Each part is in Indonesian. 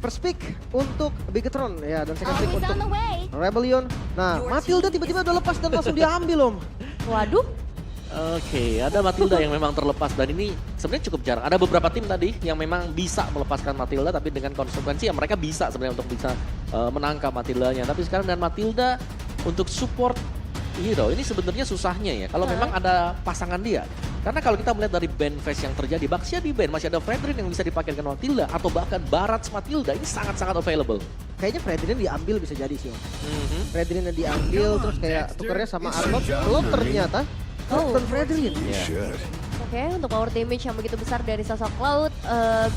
First pick untuk Bigetron ya, dan second pick Always untuk on the way. Rebellion. Nah, Matilda tiba-tiba udah lepas dan langsung diambil Om. Waduh, Oke, ada Matilda yang memang terlepas dan ini sebenarnya cukup jarang. Ada beberapa tim tadi yang memang bisa melepaskan Matilda tapi dengan konsekuensi ya mereka bisa sebenarnya untuk bisa menangkap Matildanya. Tapi sekarang dengan Matilda untuk support hero ini sebenarnya susahnya ya kalau memang ada pasangan dia. Karena kalau kita melihat dari ban face yang terjadi, Baxia di ban, masih ada Fredrin yang bisa dipakai dengan Matilda atau bahkan Barats Matilda ini sangat-sangat available. Kayaknya Fredrin diambil bisa jadi sih Om. Fredrin yang diambil terus kayak tukernya sama Arnold. Kalau ternyata dan Fredrin. oke, untuk power damage yang begitu besar dari sosok Cloud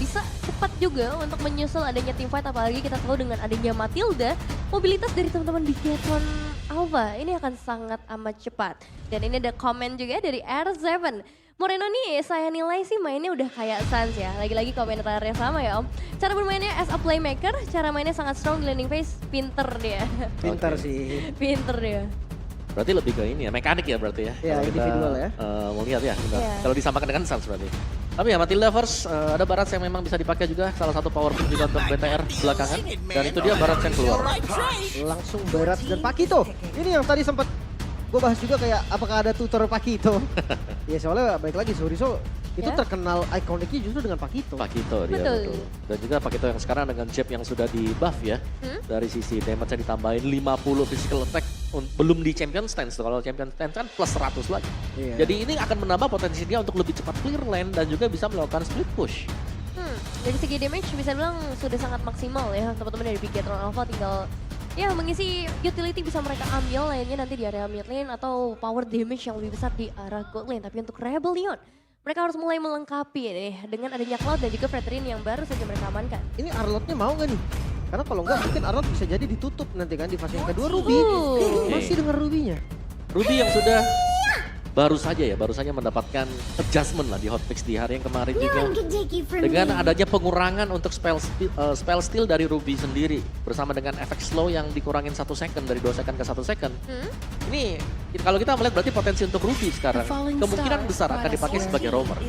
bisa cepat juga untuk menyusul adanya teamfight, apalagi kita tahu dengan adanya Matilda, mobilitas dari teman-teman Bigetron Alpha ini akan sangat amat cepat. Dan ini ada komen juga dari R7. Moreno nih saya nilai sih mainnya udah kayak Sans ya. Lagi-lagi komentarnya sama ya Om. Cara bermainnya as a playmaker, cara mainnya sangat strong di landing phase, pinter dia. Pintar Oke. sih. Pinter dia. Berarti lebih ke ini ya, mekanik ya berarti ya. Ya, Kalau kita, individual ya. mau lihat ya, benar. Iya. Kalau disamakan dengan Sans berarti. Tapi ya Matilda first, ada Barats yang memang bisa dipakai juga, salah satu power pick juga untuk BTR belakangan. Dan itu dia Barats yang keluar. Langsung Barats dan Pakito. Ini yang tadi sempat gue bahas juga kayak apakah ada tutor Pakito. Ya soalnya baik lagi Soriso itu Ya. terkenal ikoniknya justru dengan Pakito. Pakito dia Betul. betul. Dan juga Pakito yang sekarang dengan jab yang sudah di buff ya. Dari sisi damage-nya ditambahin 50 physical attack. Belum di champion stance tuh. Kalau champion stance kan plus 100 lagi. Iya. Jadi ini akan menambah potensi dia untuk lebih cepat clear lane dan juga bisa melakukan split push. Dari segi damage bisa bilang sudah sangat maksimal ya teman-teman dari Bigetron Alpha, tinggal ya mengisi utility bisa mereka ambil lainnya nanti di area mid lane atau power damage yang lebih besar di arah gold lane. Tapi untuk Rebellion mereka harus mulai melengkapi nih dengan adanya Cloud dan juga Fredrin yang baru saja mereka amankan. Ini Arlotnya mau nggak nih? Karena kalau nggak mungkin Arlot bisa jadi ditutup nanti kan di fase yang kedua Ruby. Masih dengan Ruby-nya. Ruby yang sudah baru saja mendapatkan adjustment lah di hotfix di hari yang kemarin No juga. one can take you from Dengan me. adanya pengurangan untuk spell steal dari Ruby sendiri bersama dengan efek slow yang dikurangin 1 second dari 2 second ke 1 second. Ini kalau kita melihat berarti potensi untuk Ruby sekarang kemungkinan besar akan dipakai sebagai roamer.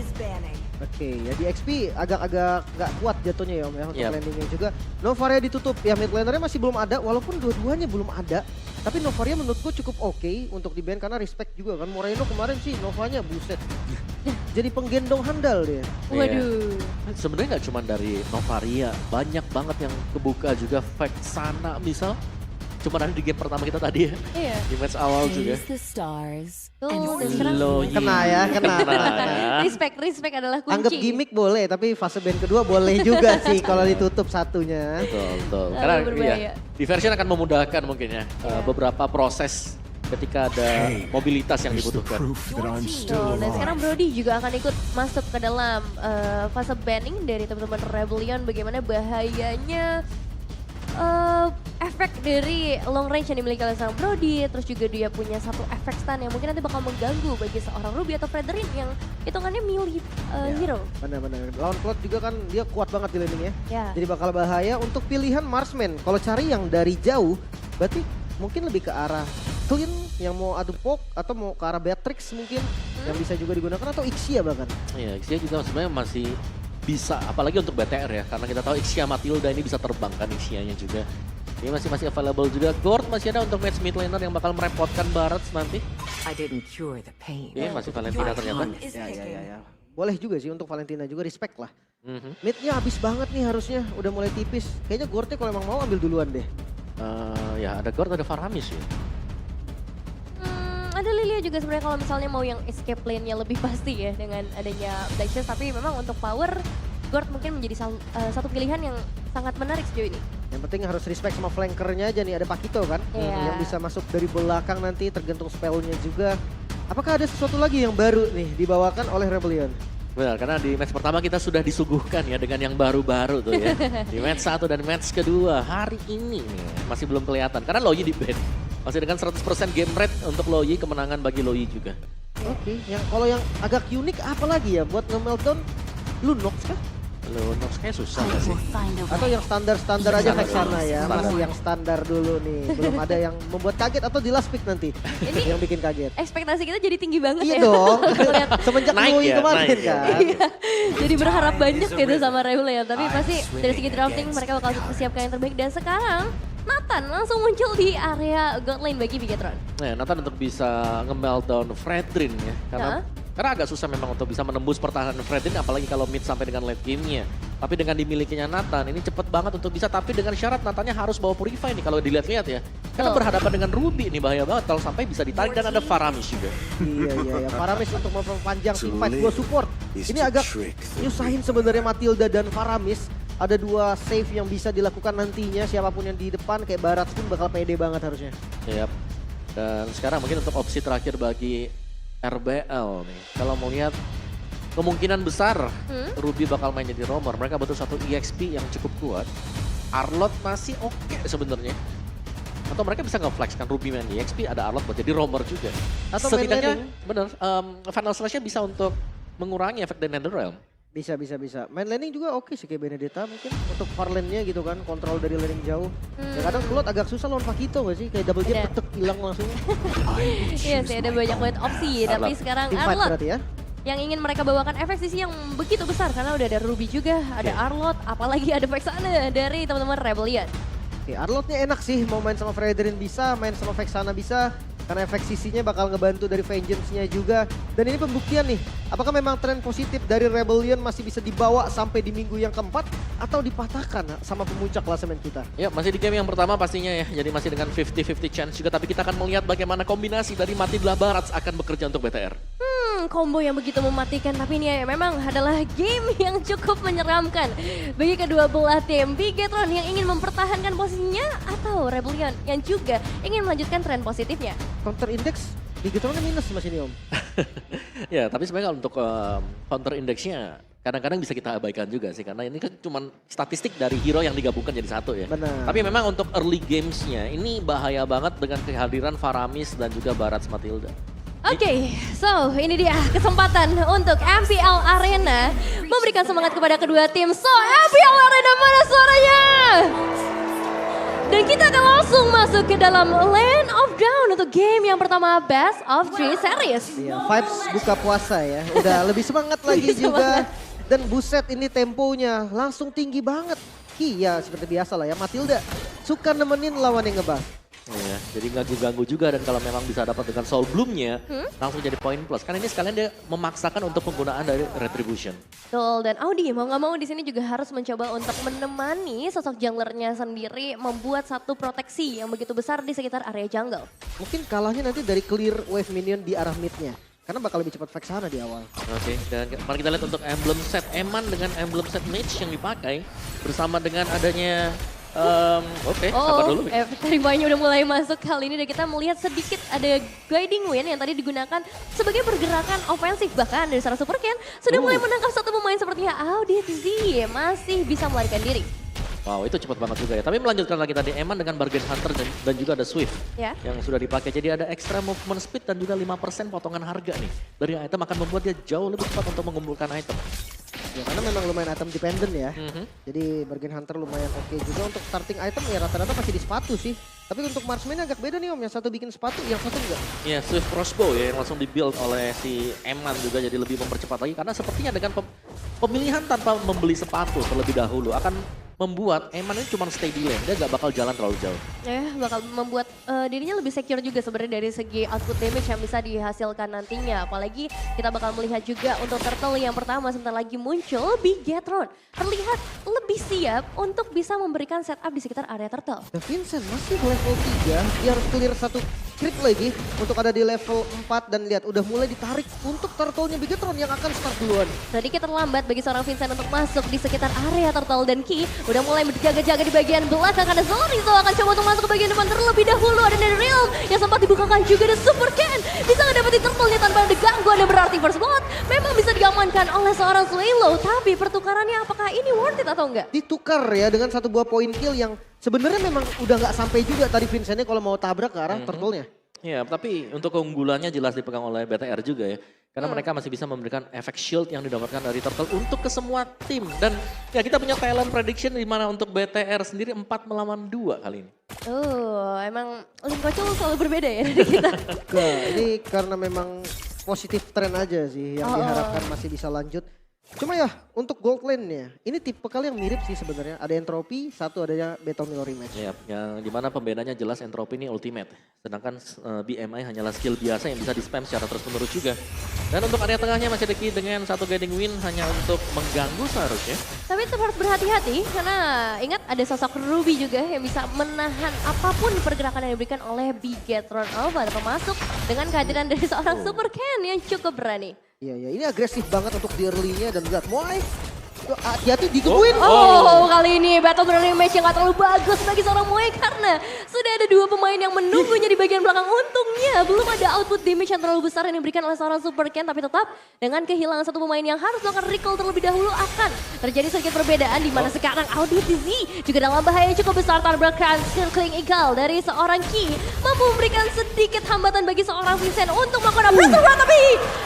Oke, ya di XP agak-agak nggak kuat jatuhnya ya Om ya untuk Yap. landingnya juga. Novaria ditutup, ya mid lanernya masih belum ada walaupun dua-duanya belum ada. Tapi Novaria menurutku cukup oke untuk di-ban karena respect juga kan. Moreno kemarin sih Novanya buset. Jadi penggendong handal dia. Waduh. Sebenarnya nggak cuma dari Novaria, banyak banget yang kebuka juga fake sana misal. Cuma ada di game pertama kita tadi ya, Iya. di match awal juga. the stars. Tuh, dan sekarang Loyi. Kena ya, kena. respect adalah kunci. Anggap gimmick boleh, tapi fase ban kedua boleh juga sih kalau ditutup satunya. Betul, betul. Terlalu Karena berbahaya. iya, diversion akan memudahkan mungkin ya beberapa proses ketika ada mobilitas yang dibutuhkan. Betul, dan sekarang Brody juga akan ikut masuk ke dalam fase banning dari teman-teman Rebellion. Bagaimana bahayanya efek dari long range yang dimiliki oleh seorang Brody, terus juga dia punya satu efek stun yang mungkin nanti bakal mengganggu bagi seorang Ruby atau Fredrin yang hitungannya melee hero. Benar-benar. Lawan Cloud juga kan dia kuat banget di landingnya. Ya. Jadi bakal bahaya untuk pilihan Marksman. Kalau cari yang dari jauh, berarti mungkin lebih ke arah Clean yang mau adu poke atau mau ke arah Beatrix mungkin yang bisa juga digunakan atau Ixia bahkan. Iya, Ixia juga sebenarnya masih bisa, apalagi untuk BTR ya, karena kita tahu Ixia Matilda ini bisa terbang kan Ixianya juga. Ini masih available juga. Gord masih ada untuk match mid laner yang bakal merepotkan Barats nanti. I didn't cure the pain. Ini masih Valentina ternyata. Ya. Boleh juga sih untuk Valentina juga respect lah. Mhm. Midnya habis banget nih harusnya, udah mulai tipis. Kayaknya Gordnya kalau emang mau ambil duluan deh. Ya ada Gord, ada Faramis ya. Ada Lilia juga sebenarnya kalau misalnya mau yang escape lane-nya lebih pasti ya dengan adanya Black Shield, tapi memang untuk power Gord mungkin menjadi satu pilihan yang sangat menarik sejauh ini. Yang penting harus respect sama flankernya aja nih, ada Pakito kan. Iya. Yang bisa masuk dari belakang nanti tergantung spellnya juga. Apakah ada sesuatu lagi yang baru nih dibawakan oleh Rebellion? Benar, karena di match pertama kita sudah disuguhkan ya dengan yang baru-baru tuh ya. Di match 1 dan match kedua hari ini nih, masih belum kelihatan karena Loyi di ban. Masih dengan 100% game rate untuk Loyi, kemenangan bagi Loyi juga. Oke, yang kalau yang agak unik apa lagi ya buat nge-meltdown Lunox kah? Lunox kayak susah I gak sih? will find a Atau way. yang standar-standar aja Standar Vexana dulu, ya. standar. Masih yang standar dulu nih. Belum ada yang membuat kaget atau di last pick nanti. yang bikin kaget. Ekspektasi kita jadi tinggi banget Iya ya. dong. Ngeliat Semenjak Naik Louis ya, kemarin naik ya. kan. Jadi berharap banyak gitu sama Reuleon. Tapi pasti dari segi drafting mereka bakal mempersiapkan yang terbaik. Dan sekarang Nathan langsung muncul di area god lane bagi Bigetron. Nah, Nathan untuk bisa nge-meltdown Fredrin ya. Karena agak susah memang untuk bisa menembus pertahanan Fredrin apalagi kalau mid sampai dengan late game-nya. Tapi dengan dimilikinya Nathan ini cepet banget untuk bisa, tapi dengan syarat Nathannya harus bawa Purify nih kalau dilihat-lihat ya. Karena Betul. berhadapan dengan Ruby nih bahaya banget kalau sampai bisa ditarik dan ada Faramis juga. Iya. Faramis untuk memperpanjang teamfight dua support. Ini agak nyusahin sebenarnya Matilda dan Faramis. Ada dua save yang bisa dilakukan nantinya. Siapapun yang di depan kayak Barat pun bakal pede banget harusnya. Yap. Dan sekarang mungkin untuk opsi terakhir bagi RBL nih. Kalau mau lihat kemungkinan besar Ruby bakal main jadi roamer. Mereka butuh satu EXP yang cukup kuat. Arlot masih oke sebenarnya. Atau mereka bisa nge-flex kan Ruby main EXP, ada Arlot buat jadi roamer juga. Atau main setidaknya laning. bener, Final Slash-nya bisa untuk mengurangi efek dari Netherrealm. Bisa. Main laning juga oke sih kayak Benedetta mungkin untuk far lane-nya gitu kan, kontrol dari laning jauh. Ya kadang Claude agak susah lawan Pakito gak sih? Kayak double jump Ada. petek hilang langsung. Iya sih ada banyak banget opsi. Tapi Arlot. sekarang Teamfight Arlot berarti ya. yang ingin mereka bawakan efek sisi yang begitu besar. Karena udah ada Ruby juga, ada Arlot, apalagi ada Vexana dari teman-teman Rebellion. Oke, Arlotnya enak sih mau main sama Fredrin bisa, main sama Vexana bisa. Karena efek sisinya bakal ngebantu dari Vengeance-nya juga. Dan ini pembuktian nih, apakah memang tren positif dari Rebellion masih bisa dibawa sampai di minggu yang keempat atau dipatahkan sama pemuncak klasemen kita? Ya masih di game yang pertama pastinya ya. Jadi masih dengan 50-50 chance juga. Tapi kita akan melihat bagaimana kombinasi dari Matilda Barats akan bekerja untuk BTR. Combo yang begitu mematikan, tapi ini ya memang adalah game yang cukup menyeramkan bagi kedua belah tim. Bigetron yang ingin mempertahankan posisinya atau Rebellion yang juga ingin melanjutkan tren positifnya. Counter index di Gitronnya minus mas ini om. Ya tapi sebenarnya kalau untuk counter indexnya kadang-kadang bisa kita abaikan juga sih. Karena ini kan cuma statistik dari hero yang digabungkan jadi satu ya. Benar. Tapi memang untuk early gamesnya ini bahaya banget dengan kehadiran Faramis dan juga Barats Matilda. Oke, so ini dia kesempatan untuk MPL Arena memberikan semangat kepada kedua tim. So MPL Arena mana suaranya? Dan kita akan langsung masuk ke dalam Land of Dawn untuk game yang pertama Best of 3 Series. Iya, vibes buka puasa ya. Udah lebih semangat lagi juga. Dan buset ini temponya langsung tinggi banget. Iya seperti biasa lah ya Matilda. Suka nemenin lawan yang ngebuff. Iya, jadi ganggu-ganggu juga dan kalau memang bisa dapat dengan Soul Bloom-nya langsung jadi poin plus. Karena ini sekalian dia memaksakan untuk penggunaan dari Retribution. Betul, dan Audi mau nggak mau di sini juga harus mencoba untuk menemani sosok junglernya sendiri membuat satu proteksi yang begitu besar di sekitar area jungle. Mungkin kalahnya nanti dari clear wave minion di arah midnya. Karena bakal lebih cepat Vexana di awal. Oke, dan mari kita lihat untuk emblem set Eman dengan emblem set Mage yang dipakai bersama dengan adanya sabar dulu. Terimanya udah mulai masuk kali ini dan kita melihat sedikit ada guiding wind yang tadi digunakan sebagai pergerakan ofensif. Bahkan dari seorang Super Ken sudah mulai menangkap satu pemain sepertinya Audit Z masih bisa melarikan diri. Wow, itu cepat banget juga ya. Tapi melanjutkan lagi tadi Eman dengan Bargain Hunter dan juga ada Swift Ya. yang sudah dipakai. Jadi ada extra movement speed dan juga 5% potongan harga nih. Dari item akan membuat dia jauh lebih cepat untuk mengumpulkan item. Ya karena memang lumayan item dependent ya. Jadi Bargain Hunter lumayan oke juga untuk starting item ya rata-rata masih di sepatu sih. Tapi untuk marksman agak beda nih om, yang satu bikin sepatu, yang satu enggak. Iya, Swift Crossbow ya yang langsung dibuild oleh si Eman juga jadi lebih mempercepat lagi. Karena sepertinya dengan pemilihan tanpa membeli sepatu terlebih dahulu akan membuat Eman ini cuma stay di lane, dia gak bakal jalan terlalu jauh. Bakal membuat dirinya lebih secure juga sebenarnya dari segi output damage yang bisa dihasilkan nantinya. Apalagi kita bakal melihat juga untuk Turtle yang pertama sebentar lagi muncul, Bigetron terlihat lebih siap untuk bisa memberikan setup di sekitar area Turtle. Dan Vincent masih level 3, dia harus clear satu creep lagi untuk ada di level 4 dan lihat udah mulai ditarik untuk Turtle-nya Bigetron yang akan start duluan. Sedikit terlambat bagi seorang Vincent untuk masuk di sekitar area Turtle dan Ki udah mulai berjaga-jaga di bagian belakang karena Zolrizo akan coba untuk masuk ke bagian depan terlebih dahulu. Ada Netherrealm yang sempat dibukakan juga dan Super Ken bisa ngedapetin Turtle-nya tanpa ada gangguan dan berarti first blood memang bisa diamankan oleh seorang Swallow. Tapi pertukarannya apakah ini worth it atau enggak? Ditukar ya dengan satu buah point kill yang sebenarnya memang udah nggak sampai juga tadi Vincentnya kalau mau tabrak ke arah Turtle-nya. Iya, tapi untuk keunggulannya jelas dipegang oleh BTR juga ya. Karena mereka masih bisa memberikan efek shield yang didapatkan dari Turtle untuk ke semua tim. Dan ya kita punya talent prediction di mana untuk BTR sendiri 4 melawan 2 kali ini. Emang Link Kocul selalu berbeda ya dari kita. Ini karena memang positif tren aja sih yang diharapkan masih bisa lanjut. Cuma ya untuk gold lane-nya, ini tipe kali yang mirip sih sebenarnya. Ada Entropy, satu adanya Battle Mirror Rematch. Ya, yang dimana pembedanya jelas Entropy ini ultimate. Sedangkan BMI hanyalah skill biasa yang bisa di-spam secara terus-menerus juga. Dan untuk area tengahnya masih Deki dengan satu guiding win hanya untuk mengganggu seharusnya. Tapi tetap harus berhati-hati karena ingat ada sosok Ruby juga yang bisa menahan apapun pergerakan yang diberikan oleh Bigetron Alpha. Termasuk dengan kehadiran dari seorang Super Ken yang cukup berani. Iya, ini agresif banget untuk di early-nya dan lihat Moai. Hati-hati digangguin. Kali ini battle berani match yang gak terlalu bagus bagi seorang Moe karena sudah ada dua pemain yang menunggunya di bagian belakang. Untungnya belum ada output damage yang terlalu besar yang diberikan oleh seorang Super Ken, tapi tetap dengan kehilangan satu pemain yang harus melakukan recall terlebih dahulu akan terjadi sedikit perbedaan di mana sekarang Audi TZ juga dalam bahaya yang cukup besar. Tabrakan Circling Eagle dari seorang Ki mampu memberikan sedikit hambatan bagi seorang Vincent untuk melakukan Breath of Wrath, tapi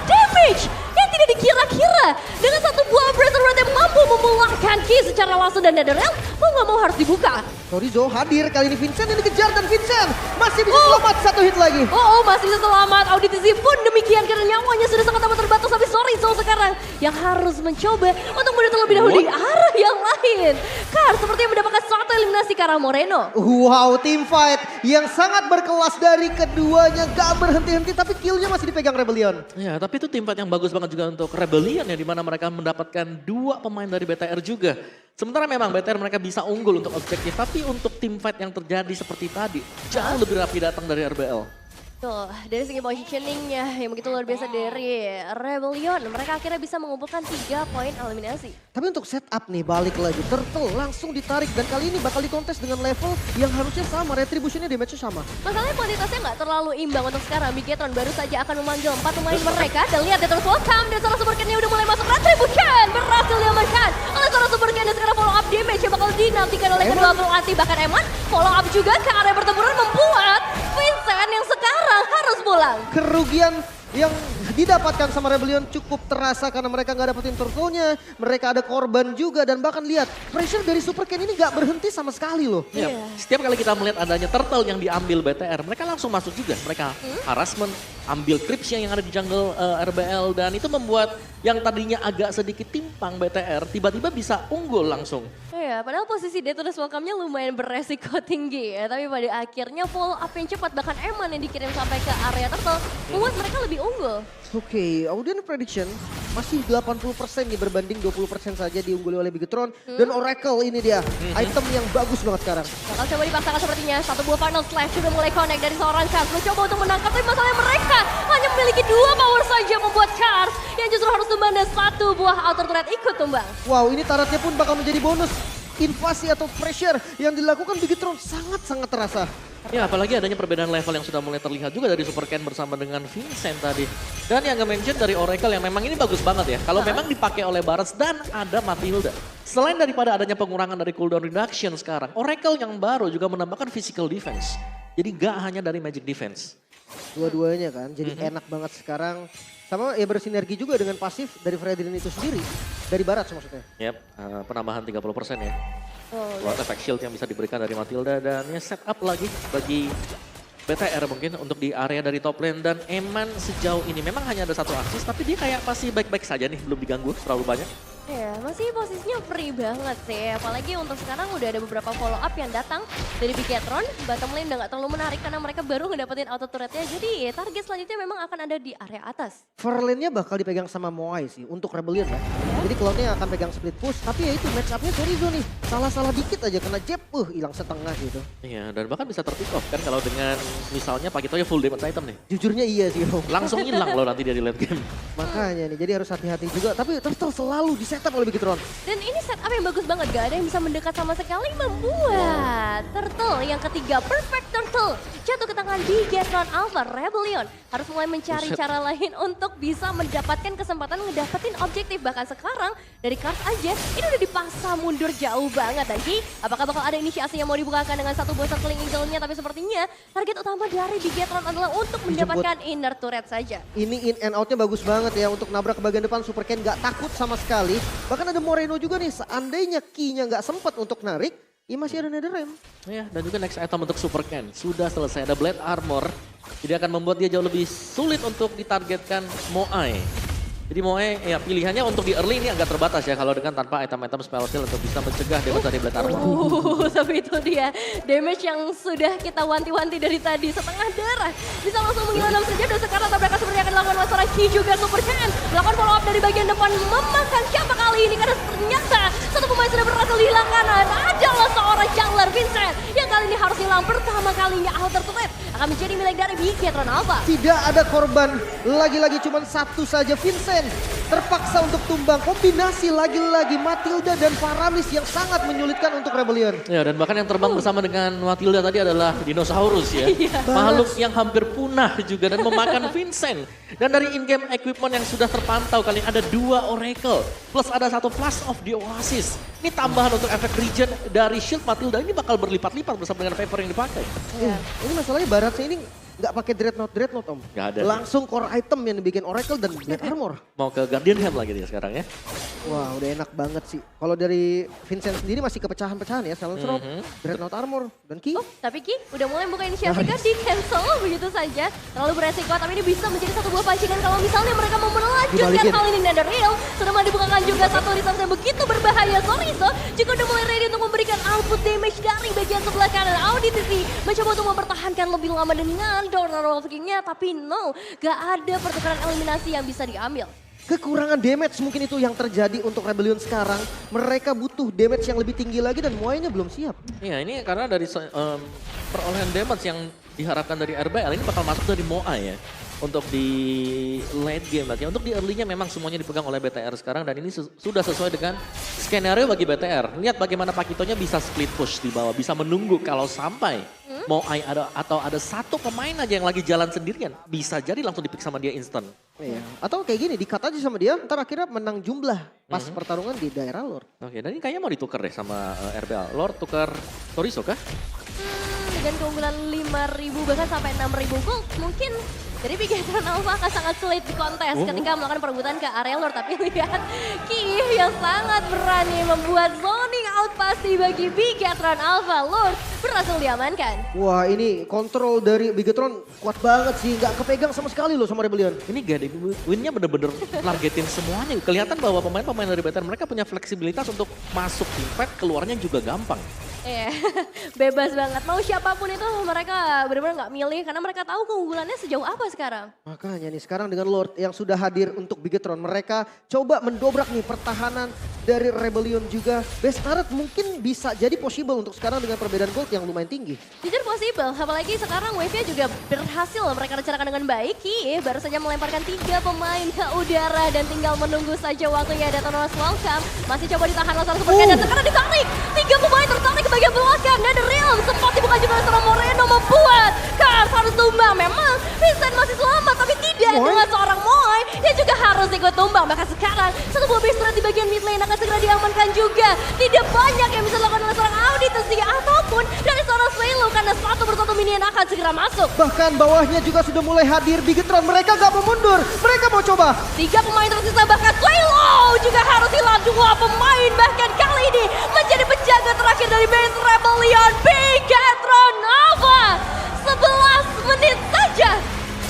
damage yang tidak dikira-kira dengan satu buah Breath of Wrath yang mampu memulangkan Ki secara langsung dan Netherrealm mau gak mau harus dibuka. Torizo hadir kali ini, Vincent yang dikejar dan Vincent masih bisa selamat satu hit lagi. Masih bisa selamat. Audi TZ pun demikian karena nyawanya sudah sangat amat terbatas. Tapi sorry Zo sekarang yang harus mencoba untuk mundur terlebih dahulu di arah yang lain. Kar seperti yang mendapatkan satu eliminasi ke arah Moreno. Wow, team fight yang sangat berkelas dari keduanya, gak berhenti-henti tapi killnya masih dipegang Rebellion. Ya, tapi itu tim fight yang bagus banget juga untuk Rebellion ya, di mana mereka mendapatkan 2 pemain dari BTR juga. Sementara memang BTR mereka bisa unggul untuk objektif, tapi untuk tim fight yang terjadi seperti tadi jauh lebih rapi datang dari RBL. Tuh, dari segi positioningnya yang begitu luar biasa dari Rebellion, mereka akhirnya bisa mengumpulkan 3 poin eliminasi. Tapi untuk setup nih balik lagi, Turtle langsung ditarik dan kali ini bakal dikontes dengan level yang harusnya sama, retributionnya damage-nya sama. Masalahnya kuantitasnya nggak terlalu imbang untuk sekarang. Bigetron baru saja akan memanggil 4 pemain mereka dan lihat Death Welcome dan seorang Super Ken-nya udah mulai masuk. Retribution berhasil diamankan oleh seorang Super Ken dan sekarang follow up damage yang bakal dinantikan oleh kedua pelatih. Bahkan Eman follow up juga ke area pertempuran membuat Vincent yang sekarang harus pulang. Kerugian yang didapatkan sama Rebellion cukup terasa karena mereka nggak dapetin turtle-nya, mereka ada korban juga dan bahkan lihat pressure dari Super Ken ini nggak berhenti sama sekali loh. Ya, setiap kali kita melihat adanya turtle yang diambil BTR, mereka langsung masuk juga. Mereka harassment, ambil creeps yang ada di jungle RBL dan itu membuat yang tadinya agak sedikit timpang BTR tiba-tiba bisa unggul langsung. Iya, padahal posisi Detona's Welcome-nya lumayan beresiko tinggi ya. Tapi pada akhirnya follow up yang cepat, bahkan Eman yang dikirim sampai ke area turtle membuat mereka lebih unggul. Oke, Audience prediction masih 80% nih berbanding 20% saja diungguli oleh Bigetron. Dan Oracle ini dia, item yang bagus banget sekarang. Bakal coba dipaksakan sepertinya, satu buah final slash sudah mulai connect dari seorang Cars. Mencoba untuk menangkap, tapi masalahnya mereka hanya memiliki 2 power saja membuat Cars yang justru harus tumbang dan satu buah outer turret ikut tumbang. Wow, ini taratnya pun bakal menjadi bonus. Invasi atau pressure yang dilakukan Bigetron sangat-sangat terasa. Ya, apalagi adanya perbedaan level yang sudah mulai terlihat juga dari Super Ken bersama dengan Vincent tadi. Dan yang nge-mention dari Oracle yang memang ini bagus banget ya. Kalau memang dipakai oleh Barats dan ada Matilda. Selain daripada adanya pengurangan dari cooldown reduction sekarang, Oracle yang baru juga menambahkan physical defense. Jadi gak hanya dari magic defense. Dua-duanya kan, jadi enak banget sekarang. Sama ya bersinergi juga dengan pasif dari Fredrin itu sendiri. Dari Barats maksudnya. Yap, penambahan 30% ya. Buat efek shield yang bisa diberikan dari Matilda dan ya setup lagi bagi BTR mungkin untuk di area dari top lane. Dan Eman sejauh ini memang hanya ada 1 aksis tapi dia kayak masih baik-baik saja nih, belum diganggu terlalu banyak. Ya, masih posisinya free banget sih. Apalagi untuk sekarang udah ada beberapa follow up yang datang dari Bigetron. Bottom lane udah gak terlalu menarik karena mereka baru ngedapetin auto turretnya. Jadi target selanjutnya memang akan ada di area atas. Verlaine-nya bakal dipegang sama Moai sih untuk Rebellion ya. Jadi Cloud-nya akan pegang split push. Tapi ya itu match up-nya Torizo nih. Salah-salah dikit aja kena jab, hilang setengah gitu. Iya, dan bahkan bisa terpick off kan kalau dengan misalnya Pak Gitoya full damage item nih. Jujurnya iya sih Om. Langsung hilang loh nanti dia di late game. Makanya nih, jadi harus hati-hati juga. Tapi Turtle selalu di setup oleh Bigetron. Dan ini setup yang bagus banget, gak ada yang bisa mendekat sama sekali, membuat Turtle yang ketiga, Perfect Turtle, jatuh ke tangan Bigetron Alpha. Rebellion harus mulai mencari cara lain untuk bisa mendapatkan kesempatan ngedapetin objektif. Bahkan sekarang dari Cars aja, ini udah dipaksa mundur jauh banget. Dan Ki, apakah bakal ada inisiasi yang mau dibukakan dengan satu buah circling eagle-nya? Tapi sepertinya target utama dari Bigetron adalah untuk mendapatkan inner turret saja. Ini in and out-nya bagus banget ya untuk nabrak ke bagian depan. Super Ken gak takut sama sekali. Bahkan ada Moreno juga nih, seandainya Ki-nya gak sempat untuk narik, ya masih ada Netherrealm. Ya, dan juga next item untuk Super Ken sudah selesai, ada Blade Armor. Jadi akan membuat dia jauh lebih sulit untuk ditargetkan Moai. Jadi Moai ya pilihannya untuk di early ini agak terbatas ya kalau dengan tanpa item-item spell steal untuk bisa mencegah damage dari Blade Armor. Tapi itu dia damage yang sudah kita wanti-wanti dari tadi, setengah darah. Bisa langsung menghilang saja dan sekarang tabrakan seperti yang akan dilakukan masalah Ki juga Super Ken. Melakukan follow up dari bagian depan, memakan siapa kali ini karena ternyata satu pemain sudah berhasil dihilangkan. Adalah seorang jungler Vincent yang kali ini harus hilang pertama kalinya. Outer turret akan menjadi milik dari Bigetron Alpha. Tidak ada korban, lagi-lagi cuma satu saja Vincent. Terpaksa untuk tumbang, kombinasi lagi-lagi Matilda dan Faramis yang sangat menyulitkan untuk Rebellion. Ya, dan bahkan yang terbang bersama dengan Matilda tadi adalah dinosaurus ya. Makhluk yang hampir punah juga dan memakan Vincent. Dan dari in-game equipment yang sudah terpantau kali ini ada 2 Oracle. Plus ada 1 Flash of the Oasis. Ini tambahan untuk efek regen dari shield Matilda ini bakal berlipat-lipat bersama dengan favor yang dipakai. Ini masalahnya Baratnya ini nggak pakai Dreadnought Om. Nggak ada. Langsung core item yang dibikin Oracle dan Blade Armor. Mau ke Guardian Helm lagi dia sekarang ya. Wah udah enak banget sih. Kalau dari Vincent sendiri masih kepecahan-pecahan ya. Silence Rock, Dreadnought Armor, dan Ki. Tapi Ki udah mulai buka inisiasi kan di cancel begitu saja. Terlalu beresiko tapi ini bisa menjadi satu buah pancingan kalau misalnya mereka mau melanjutkan Dibalikin. hal ini. Netherrealm sudah mau dibukakan juga satu resource yang begitu berbahaya. Sorizo juga udah mulai ready untuk memberikan output damage dari bagian sebelah kanan. Auditisi mencoba untuk mempertahankan lebih lama dengan Donor King-nya. Tapi no, gak ada pertukaran eliminasi yang bisa diambil. Kekurangan damage mungkin itu yang terjadi untuk Rebellion sekarang. Mereka butuh damage yang lebih tinggi lagi dan Moai-nya belum siap. Iya ini karena dari perolehan damage yang diharapkan dari RBL ini bakal masuk dari Moai ya. Untuk di late game berarti. Untuk di early-nya memang semuanya dipegang oleh BTR sekarang dan ini sudah sesuai dengan skenario bagi BTR. Lihat bagaimana Pakitonya bisa split push di bawah, bisa menunggu kalau sampai Moai ada atau ada satu pemain aja yang lagi jalan sendirian, bisa jadi langsung dipick sama dia instant. Iya. Atau kayak gini, di-cut aja sama dia, ntar akhirnya menang jumlah pas pertarungan di daerah Lord. Oke, dan ini kayaknya mau ditukar deh sama RBL. Lord tukar Toriso kah? Dengan keunggulan 5.000 bahkan sampai 6.000 gold mungkin jadi Bigetron Alpha akan sangat sulit di kontes ketika melakukan perebutan ke area Lord. Tapi lihat Ki yang sangat berani membuat zoning out pasti bagi Bigetron Alpha. Lord berhasil diamankan. Wah ini kontrol dari Bigetron kuat banget sih, nggak kepegang sama sekali loh sama Rebellion. Ini gak ada win-nya bener-bener targetin semuanya. Kelihatan bahwa pemain-pemain dari BTR mereka punya fleksibilitas untuk masuk team fight, keluarnya juga gampang. Iya, bebas banget. Mau siapapun itu mereka benar-benar nggak milih karena mereka tahu keunggulannya sejauh apa sekarang. Makanya nih sekarang dengan Lord yang sudah hadir untuk Bigetron, mereka coba mendobrak nih pertahanan dari Rebellion juga. Best turret mungkin bisa jadi possible untuk sekarang dengan perbedaan gold yang lumayan tinggi. Jujur possible, apalagi sekarang wave-nya juga berhasil mereka rencanakan dengan baik. Ki baru saja melemparkan 3 pemain ke udara dan tinggal menunggu saja waktunya. Ada Thanos welcome, masih coba ditahan oleh seorang Super Ken dan sekarang ditarik. 3 pemain tertarik ke bagian belakang. Netherrealm sempat dibuka juga oleh seorang Moreno membuat Cars harus tumbang. Memang Vincent masih selamat tapi tidak dengan seorang Moai yang juga harus ikut tumbang. Bahkan sekarang satu buah base turret di bagian mid lane akan segera diamankan juga. Tidak banyak yang bisa dilakukan oleh seorang Auditisi ataupun dari seorang Swelo karena satu persatu minion akan segera masuk. Bahkan bawahnya juga sudah mulai hadir Bigetron, mereka gak mau mundur, mereka mau coba. 3 pemain tersisa bahkan Swelo juga harus hilang. 2 pemain bahkan kali ini menjadi penjaga terakhir dari base Rebellion. Bigetron Alpha 11 menit saja.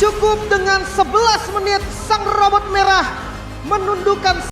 Cukup dengan 11 menit sang robot merah menundukkan